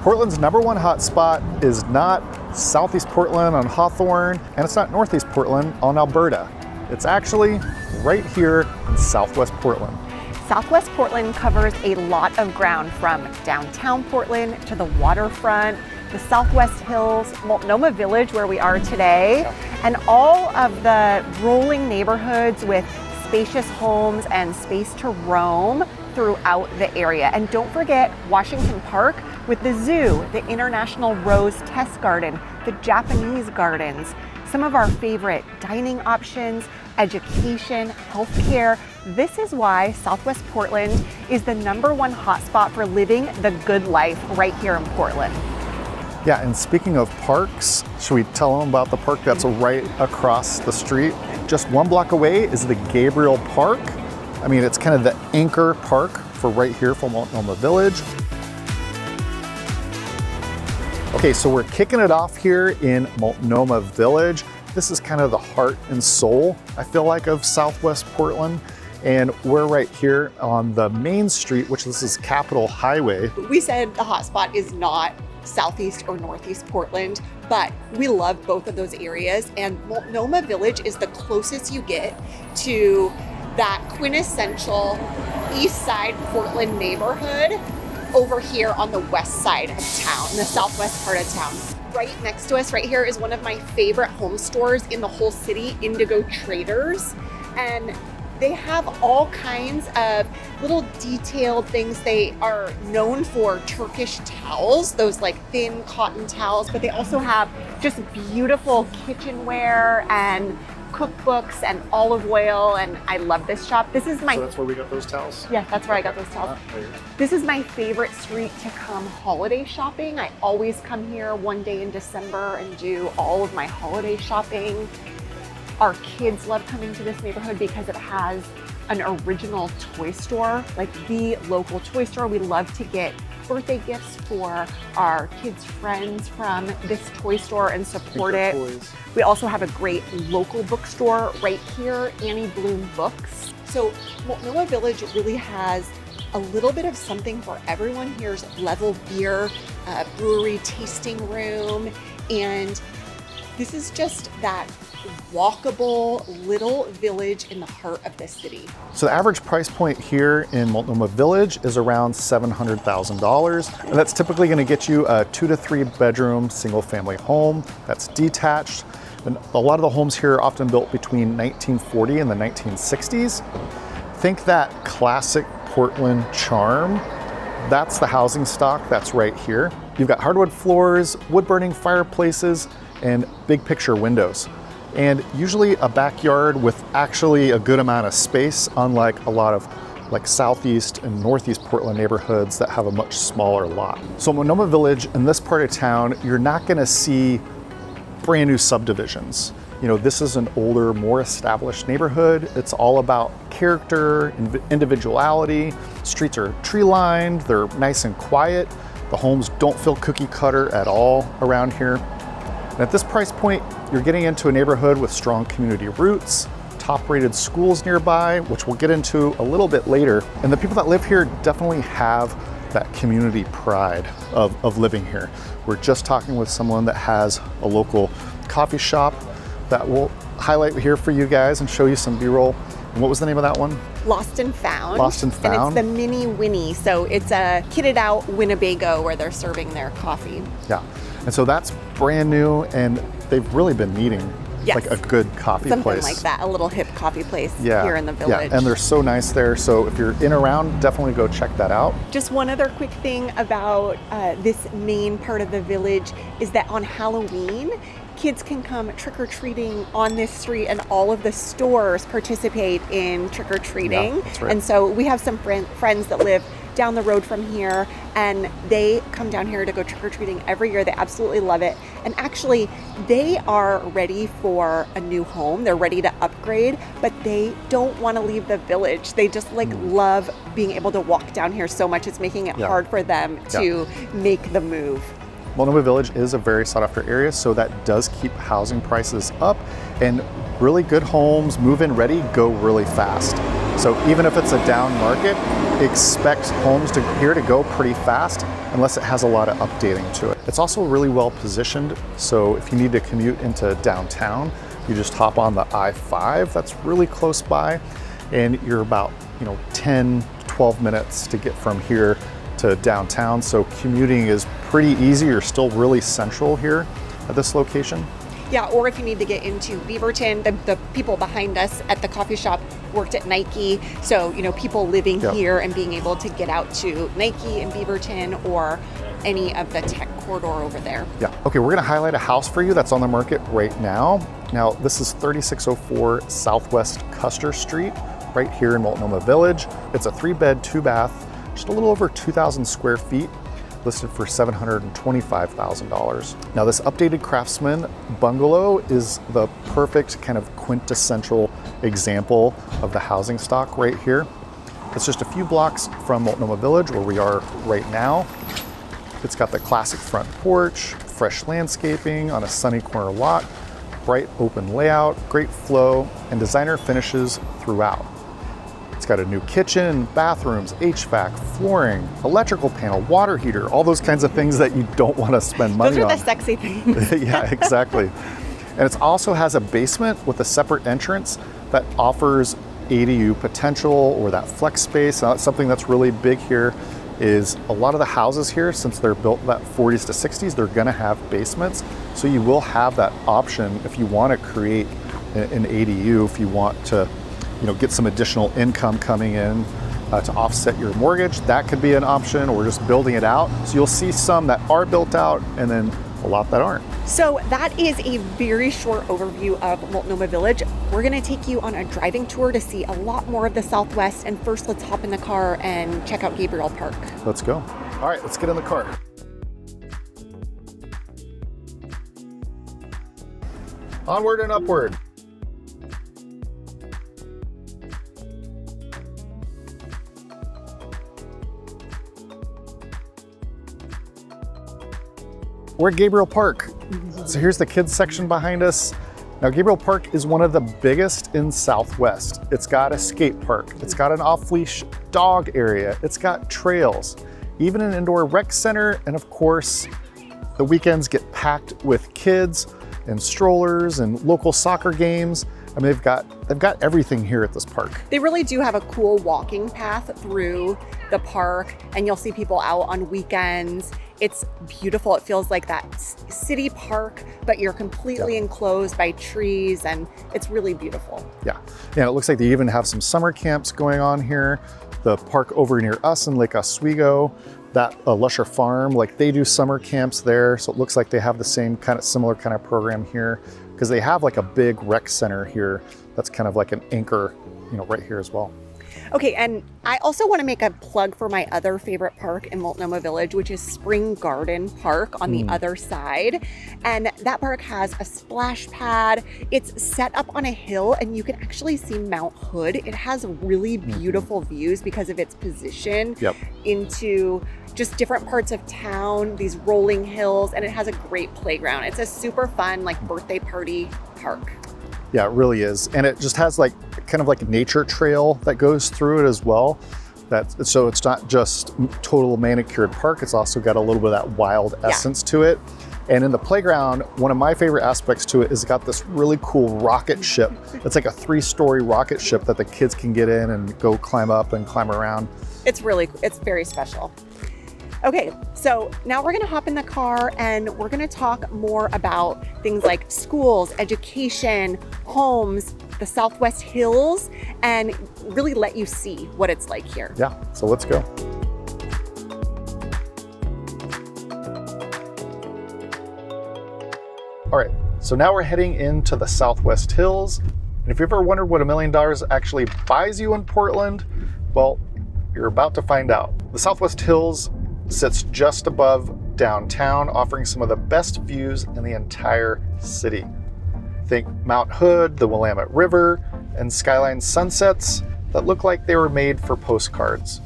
Portland's #1 hotspot is not Southeast Portland on Hawthorne, and it's not Northeast Portland on Alberta. It's actually right here in Southwest Portland. Southwest Portland covers a lot of ground, from downtown Portland to the waterfront, the Southwest Hills, Multnomah Village where we are today, and all of the rolling neighborhoods with spacious homes and space to roam throughout the area. And don't forget Washington Park with the zoo, the International Rose Test Garden, the Japanese gardens, some of our favorite dining options, education, healthcare. This is why Southwest Portland is the #1 hotspot for living the good life right here in Portland. Yeah, and speaking of parks, should we tell them about the park that's right across the street? Just 1 block away is the Gabriel Park. I mean, it's kind of the anchor park for right here for Multnomah Village. Okay, so we're kicking it off here in Multnomah Village. This is kind of the heart and soul, I feel like, of Southwest Portland. And we're right here on the main street, which this is Capitol Highway. We said the hotspot is not Southeast or Northeast Portland, but we love both of those areas. And Multnomah Village is the closest you get to that quintessential East Side Portland neighborhood over here on the west side of town, the southwest part of town. Right next to us right here is one of my favorite home stores in the whole city, Indigo Traders. And they have all kinds of little detailed things. They are known for Turkish towels, those like thin cotton towels, but they also have just beautiful kitchenware and cookbooks and olive oil, and I love this shop. This is my— So that's where we got those towels? Yeah, that's where I got those towels. This is my favorite street to come holiday shopping. I always come here one day in December and do all of my holiday shopping. Our kids love coming to this neighborhood because it has an original toy store, like the local toy store. We love to get birthday gifts for our kids' friends from this toy store and support it. Toys. We also have a great local bookstore right here, Annie Bloom Books. So Multnomah Village really has a little bit of something for everyone. Here's Level Beer, brewery tasting room, and this is just that walkable little village in the heart of the city. So the average price point here in Multnomah Village is around $700,000. And that's typically going to get you a 2 to 3 bedroom single family home that's detached. And a lot of the homes here are often built between 1940 and the 1960s. Think that classic Portland charm. That's the housing stock that's right here. You've got hardwood floors, wood burning fireplaces, and big picture windows. And usually a backyard with actually a good amount of space, unlike a lot of like Southeast and Northeast Portland neighborhoods that have a much smaller lot. So Multnomah Village, in this part of town, you're not gonna see brand new subdivisions. You know, this is an older, more established neighborhood. It's all about character, individuality. Streets are tree lined, they're nice and quiet. The homes don't feel cookie cutter at all around here. And at this price point, you're getting into a neighborhood with strong community roots, top-rated schools nearby, which we'll get into a little bit later. And the people that live here definitely have that community pride of living here. We're just talking with someone that has a local coffee shop that we'll highlight here for you guys and show you some B-roll. And what was the name of that one? Lost and Found. Lost and Found. And it's the Mini Winnie. So it's a kitted out Winnebago where they're serving their coffee. Yeah. And so that's brand new, and they've really been needing Yes. like a good coffee Something place. like that, a little hip coffee place Yeah. here in the village. Yeah, and they're so nice there. So if you're in around, definitely go check that out. Just one other quick thing about this main part of the village is that on Halloween, kids can come trick-or-treating on this street, and all of the stores participate in trick-or-treating. Yeah, that's right. And so we have some friends that live down the road from here, and they come down here to go trick-or-treating every year. They absolutely love it. And actually, they are ready for a new home. They're ready to upgrade, but they don't want to leave the village. They just love being able to walk down here so much. It's making it hard for them to make the move. Multnomah Village is a very sought after area, so that does keep housing prices up, and really good homes, move-in ready, go really fast. So even if it's a down market, expect homes here to go pretty fast unless it has a lot of updating to it. It's also really well positioned, so if you need to commute into downtown, you just hop on the I-5 that's really close by, and you're about 10, 12 minutes to get from here to downtown. So commuting is pretty easy. You're still really central here at this location. Yeah, or if you need to get into Beaverton, the people behind us at the coffee shop worked at Nike. So, people living here and being able to get out to Nike in Beaverton or any of the tech corridor over there. Yeah, okay, we're gonna highlight a house for you that's on the market right now. Now, this is 3604 Southwest Custer Street, right here in Multnomah Village. It's a 3-bed, 2-bath, just a little over 2,000 square feet, listed for $725,000. Now, this updated Craftsman bungalow is the perfect kind of quintessential example of the housing stock right here. It's just a few blocks from Multnomah Village, where we are right now. It's got the classic front porch, fresh landscaping on a sunny corner lot, bright open layout, great flow, and designer finishes throughout. It's got a new kitchen, bathrooms, HVAC, flooring, electrical panel, water heater, all those kinds of things that you don't want to spend money on. Those are the sexy things. Yeah, exactly. And it also has a basement with a separate entrance that offers ADU potential, or that flex space. Now, that's something that's really big here. Is a lot of the houses here, since they're built in that 40s to 60s, they're gonna have basements. So you will have that option if you wanna create an ADU, if you want to get some additional income coming in to offset your mortgage. That could be an option, or just building it out. So you'll see some that are built out and then a lot that aren't. So that is a very short overview of Multnomah Village. We're gonna take you on a driving tour to see a lot more of the Southwest. And first, let's hop in the car and check out Gabriel Park. Let's go. All right, let's get in the car. Onward and upward. We're at Gabriel Park. So here's the kids section behind us. Now, Gabriel Park is one of the biggest in Southwest. It's got a skate park. It's got an off-leash dog area. It's got trails, even an indoor rec center. And of course, the weekends get packed with kids and strollers and local soccer games. I mean, they've got everything here at this park. They really do have a cool walking path through the park, and you'll see people out on weekends. It's beautiful. It feels like that city park, but you're completely enclosed by trees, and it's really beautiful. Yeah, it looks like they even have some summer camps going on here. The park over near us in Lake Oswego, that Lusher Farm, like they do summer camps there. So it looks like they have the same similar kind of program here, because they have like a big rec center here that's kind of like an anchor, right here as well. Okay, and I also want to make a plug for my other favorite park in Multnomah Village, which is Spring Garden Park on the other side. And that park has a splash pad. It's set up on a hill, and you can actually see Mount Hood. It has really beautiful views because of its position into just different parts of town, these rolling hills, and it has a great playground. It's a super fun, birthday party park. Yeah, it really is. And it just has kind of a nature trail that goes through it as well. So it's not just total manicured park, it's also got a little bit of that wild essence to it. And in the playground, one of my favorite aspects to it is it's got this really cool rocket ship. It's like a 3-story rocket ship that the kids can get in and go climb up and climb around. It's very special. Okay, so now we're gonna hop in the car and we're gonna talk more about things like schools, education, homes, the Southwest Hills, and really let you see what it's like here. Yeah, so let's go. All right, so now we're heading into the Southwest Hills. And if you ever wondered what $1 million actually buys you in Portland, well, you're about to find out. The Southwest Hills sits just above downtown, offering some of the best views in the entire city. Think Mount Hood, the Willamette River, and skyline sunsets that look like they were made for postcards.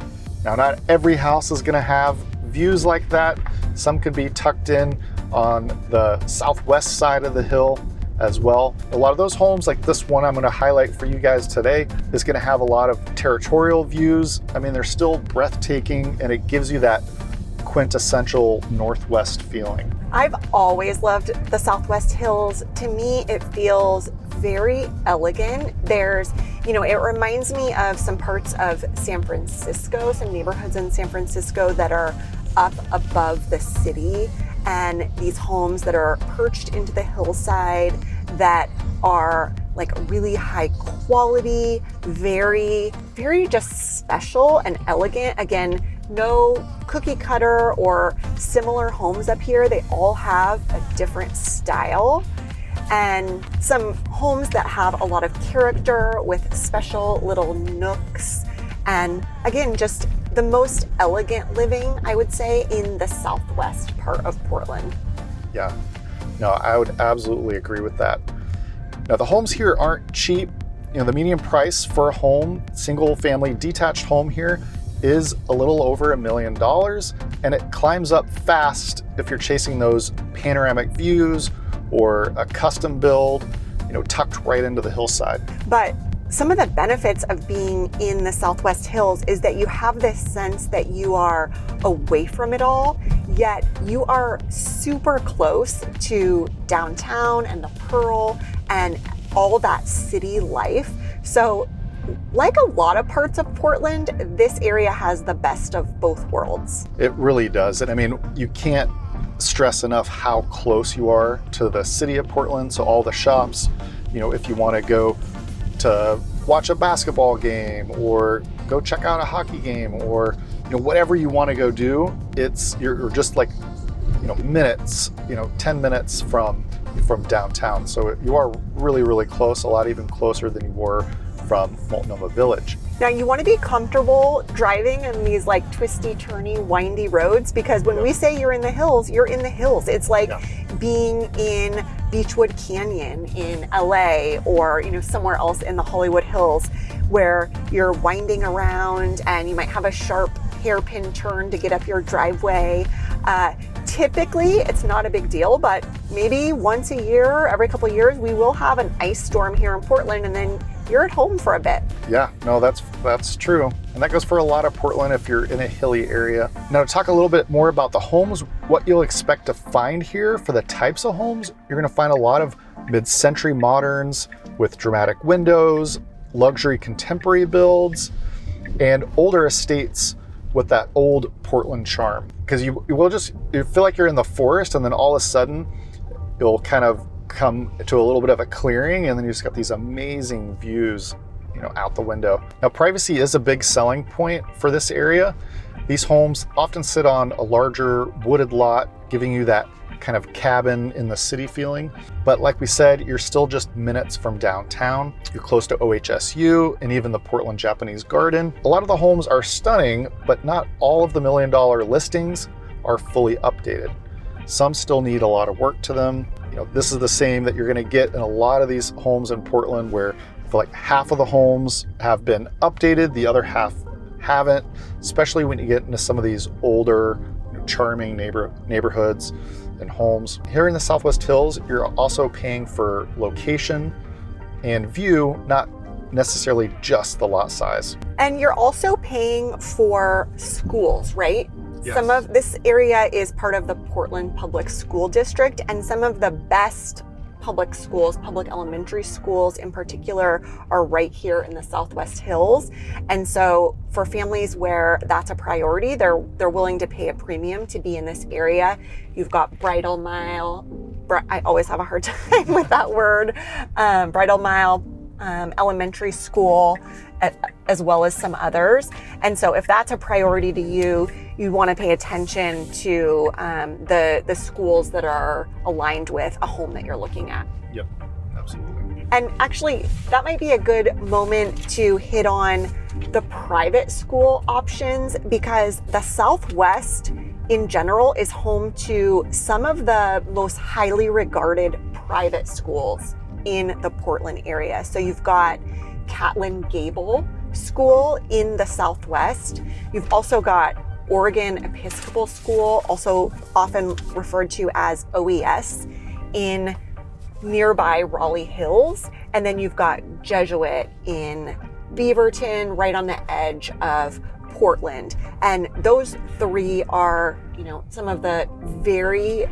Now, not every house is gonna have views like that. Some could be tucked in on the southwest side of the hill, as well. A lot of those homes, like this one I'm going to highlight for you guys today, is going to have a lot of territorial views. I mean, they're still breathtaking, and it gives you that quintessential Northwest feeling. I've always loved the Southwest Hills. To me, it feels very elegant. There's, it reminds me of some parts of San Francisco, some neighborhoods in San Francisco that are up above the city, and these homes that are perched into the hillside that are like really high quality, very, very just special and elegant. Again, no cookie cutter or similar homes up here. They all have a different style, and some homes that have a lot of character with special little nooks. And again, just the most elegant living, I would say, in the southwest part of Portland. Yeah, no, I would absolutely agree with that. Now, the homes here aren't cheap. The median price for a home, single family detached home here, is a little over $1 million, and it climbs up fast if you're chasing those panoramic views or a custom build, tucked right into the hillside. But some of the benefits of being in the Southwest Hills is that you have this sense that you are away from it all, yet you are super close to downtown and the Pearl and all that city life. So like a lot of parts of Portland, this area has the best of both worlds. It really does. And I mean, you can't stress enough how close you are to the city of Portland. So all the shops, if you want to go to watch a basketball game or go check out a hockey game or whatever you want to go do, you're just like minutes, 10 minutes from downtown. So you are really, really close, a lot even closer than you were from Multnomah Village. Now you want to be comfortable driving in these like twisty, turny, windy roads, because when we say you're in the hills, you're in the hills. It's like being in Beechwood Canyon in LA or somewhere else in the Hollywood Hills, where you're winding around and you might have a sharp hairpin turn to get up your driveway. Typically, it's not a big deal, but maybe once a year, every couple of years, we will have an ice storm here in Portland, and then you're at home for a bit. Yeah, no, that's true. And that goes for a lot of Portland if you're in a hilly area. Now, to talk a little bit more about the homes, what you'll expect to find here for the types of homes, you're gonna find a lot of mid-century moderns with dramatic windows, luxury contemporary builds, and older estates with that old Portland charm. Because you feel like you're in the forest, and then all of a sudden you'll kind of come to a little bit of a clearing, and then you just got these amazing views, out the window. Now, privacy is a big selling point for this area. These homes often sit on a larger wooded lot, giving you that kind of cabin in the city feeling. But like we said, you're still just minutes from downtown. You're close to OHSU and even the Portland Japanese Garden. A lot of the homes are stunning, but not all of the $1 million listings are fully updated. Some still need a lot of work to them. This is the same that you're going to get in a lot of these homes in Portland, where I feel like half of the homes have been updated, the other half haven't, especially when you get into some of these older, charming neighborhoods and homes. Here in the Southwest Hills, you're also paying for location and view, not necessarily just the lot size. And you're also paying for schools, right? Yes. Some of this area is part of the Portland Public School District, and some of the best public schools, public elementary schools in particular, are right here in the Southwest Hills. And so for families where that's a priority, they're willing to pay a premium to be in this area. You've got Bridle Mile, I always have a hard time with that word, Bridle Mile Elementary School, as well as some others. And so if that's a priority to you, you want to pay attention to the schools that are aligned with a home that you're looking at. Yep, absolutely. And actually, that might be a good moment to hit on the private school options, because the Southwest in general is home to some of the most highly regarded private schools in the Portland area. So you've got Catlin Gable School in the Southwest. You've also got Oregon Episcopal School, also often referred to as OES, in nearby Raleigh Hills, and then you've got Jesuit in Beaverton, right on the edge of Portland. And those three are, you know, some of the very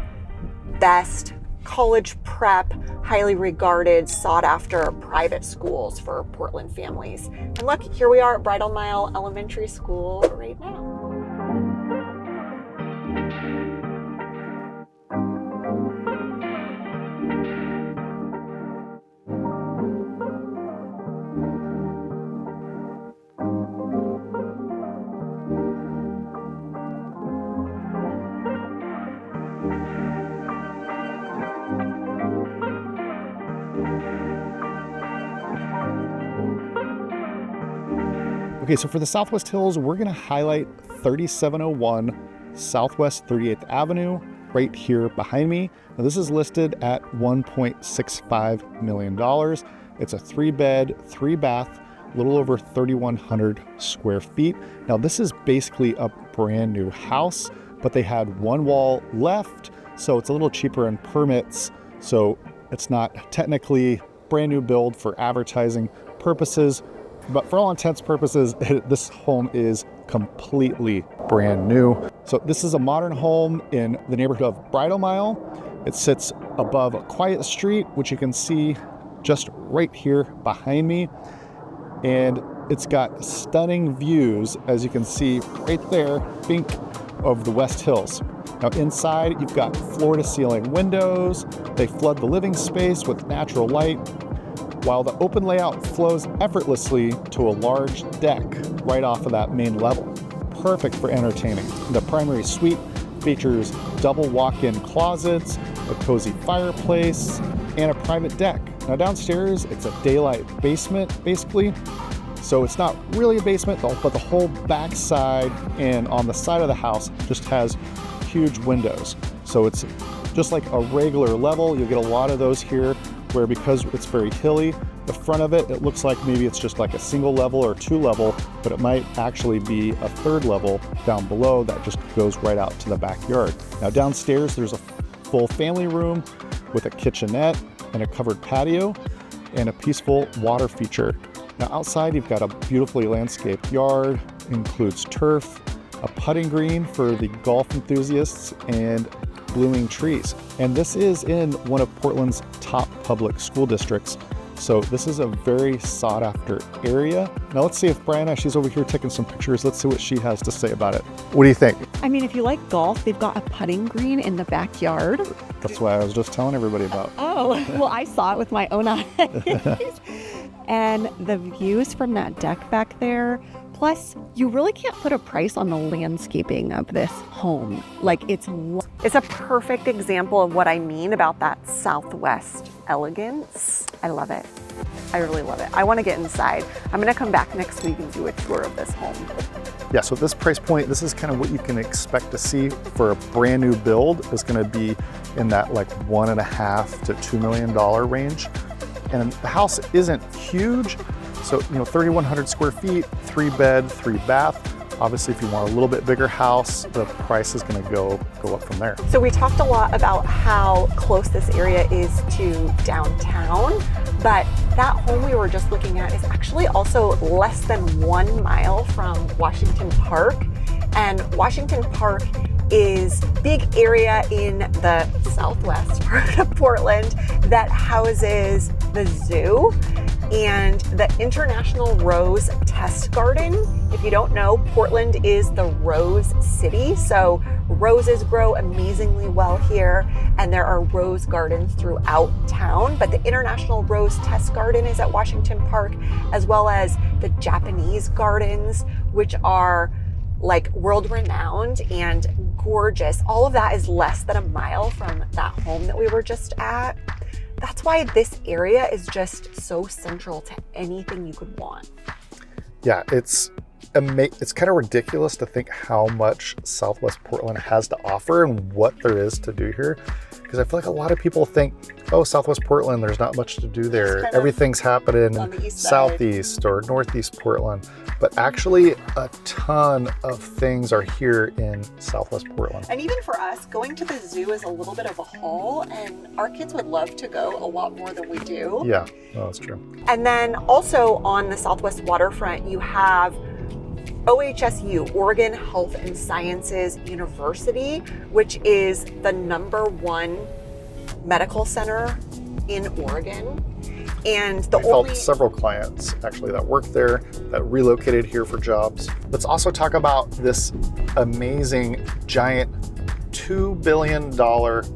best college prep, highly regarded, sought after private schools for Portland families. And look, here we are at Bridle Mile Elementary School right now. Okay, so for the Southwest Hills, we're gonna highlight 3701 Southwest 38th Avenue, right here behind me. Now this is listed at $1.65 million. It's a 3-bed, 3-bath, a little over 3,100 square feet. Now this is basically a brand new house, but they had one wall left, so it's a little cheaper in permits. So it's not technically brand new build for advertising purposes, but for all intents and purposes, this home is completely brand new. So this is a modern home in the neighborhood of Bridle Mile. It sits above a quiet street, which you can see just right here behind me. And it's got stunning views, as you can see right there, Bink, of the West Hills. Now inside, you've got floor-to-ceiling windows. They flood the living space with natural light, while the open layout flows effortlessly to a large deck right off of that main level. Perfect for entertaining. The primary suite features double walk-in closets, a cozy fireplace, and a private deck. Now downstairs, it's a daylight basement, basically. So it's not really a basement, but the whole back side and on the side of the house just has huge windows. So it's just like a regular level. You'll get a lot of those here, where because it's very hilly, the front of it looks like maybe it's just like a single level or 2 level, but it might actually be a 3rd level down below that just goes right out to the backyard. Now downstairs, there's a full family room with a kitchenette and a covered patio and a peaceful water feature. Now outside, you've got a beautifully landscaped yard, includes turf, a putting green for the golf enthusiasts, and blooming trees. And this is in one of Portland's top public school districts. So this is a very sought after area. Now let's see if Brianna, she's over here taking some pictures. Let's see what she has to say about it. What do you think? I mean, if you like golf, they've got a putting green in the backyard. That's what I was just telling everybody about. Oh, well, I saw it with my own eyes. And the views from that deck back there. Plus, you really can't put a price on the landscaping of this home. Like, it's a perfect example of what I mean about that Southwest elegance. I love it. I really love it. I want to get inside. I'm going to come back next week and do a tour of this home. Yeah, so at this price point, this is kind of what you can expect to see for a brand new build. Is going to be in that like $1.5 to $2 million range. And the house isn't huge. So, 3,100 square feet, 3-bed, 3-bath. Obviously, if you want a little bit bigger house, the price is going to go up from there. So we talked a lot about how close this area is to downtown, but that home we were just looking at is actually also less than 1 mile from Washington Park. And Washington Park is a big area in the southwest part of Portland that houses the zoo and the International Rose Test Garden. If you don't know, Portland is the rose city, so roses grow amazingly well here, and there are rose gardens throughout town. But the International Rose Test Garden is at Washington Park, as well as the Japanese gardens, which are like world-renowned and gorgeous. All of that is less than 1 mile from that home that we were just at. That's why this area is just so central to anything you could want. Yeah, it's it's kind of ridiculous to think how much Southwest Portland has to offer and what there is to do here. Because I feel like a lot of people think, oh, Southwest Portland, there's not much to do there. Everything's happening in Southeast or Northeast Portland. But actually, a ton of things are here in Southwest Portland. And even for us, going to the zoo is a little bit of a haul, and our kids would love to go a lot more than we do. Yeah, well, that's true. And then also on the Southwest waterfront, you have OHSU, Oregon Health and Sciences University, which is the #1 medical center in Oregon. And the We've helped several clients actually that work there, that relocated here for jobs. Let's also talk about this amazing giant $2 billion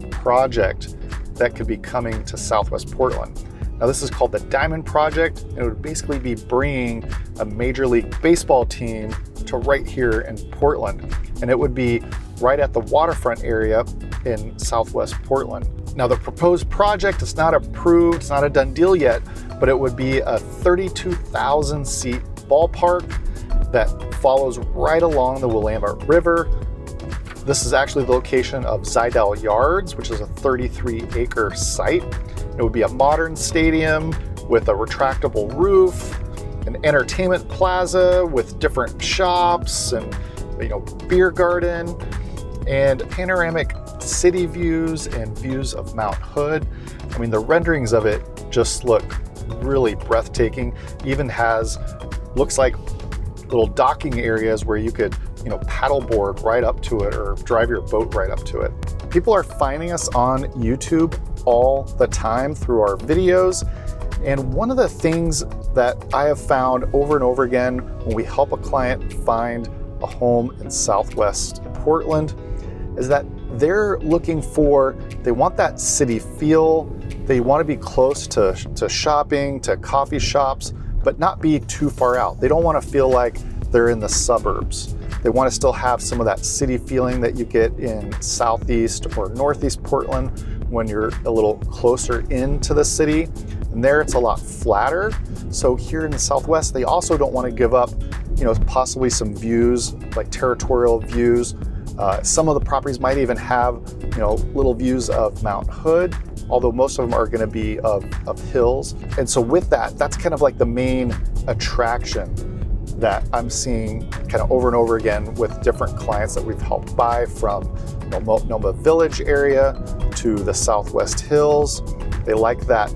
project that could be coming to Southwest Portland. Now this is called the Diamond Project, and it would basically be bringing a Major League Baseball team to right here in Portland. And it would be right at the waterfront area in Southwest Portland. Now the proposed project is not approved, it's not a done deal yet, but it would be a 32,000 seat ballpark that follows right along the Willamette River. This is actually the location of Zidell Yards, which is a 33-acre site. It would be a modern stadium with a retractable roof, an entertainment plaza with different shops and beer garden, and panoramic city views and views of Mount Hood. I mean, the renderings of it just look really breathtaking. Even looks like little docking areas where you could paddleboard right up to it or drive your boat right up to it. People are finding us on YouTube all the time through our videos. And one of the things that I have found over and over again when we help a client find a home in Southwest Portland is that they're looking they want that city feel. They want to be close to shopping, to coffee shops, but not be too far out. They don't want to feel like they're in the suburbs. They want to still have some of that city feeling that you get in Southeast or Northeast Portland when you're a little closer into the city. And there it's a lot flatter. So here in the Southwest, they also don't want to give up, possibly some views, like territorial views. Some of the properties might even have, little views of Mount Hood, although most of them are going to be of hills. And so with that's kind of like the main attraction that I'm seeing kind of over and over again with different clients that we've helped buy from Multnomah Village area to the Southwest Hills. They like that,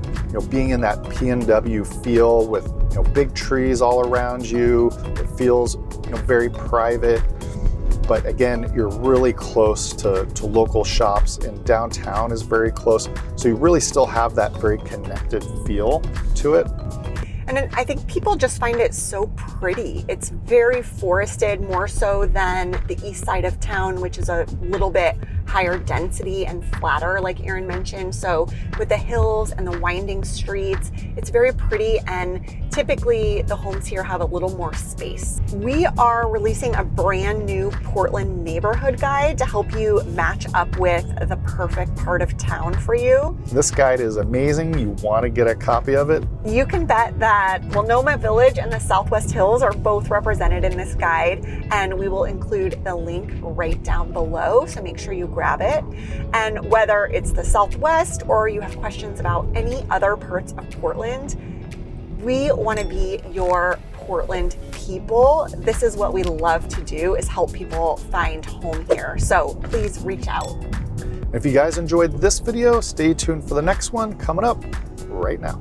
being in that PNW feel with, big trees all around you. It feels, very private. But again, you're really close to local shops, and downtown is very close. So you really still have that very connected feel to it. And I think people just find it so pretty. It's very forested, more so than the east side of town, which is a little bit higher density and flatter, like Aaron mentioned. So with the hills and the winding streets, it's very pretty, and typically the homes here have a little more space. We are releasing a brand new Portland neighborhood guide to help you match up with the perfect part of town for you. This guide is amazing. You want to get a copy of it? You can bet that Multnomah Village and the Southwest Hills are both represented in this guide, and we will include the link right down below, so make sure you grab it. And whether it's the Southwest or you have questions about any other parts of Portland, we want to be your Portland people. This is what we love to do, is help people find home here. So please reach out. If you guys enjoyed this video, stay tuned for the next one coming up right now.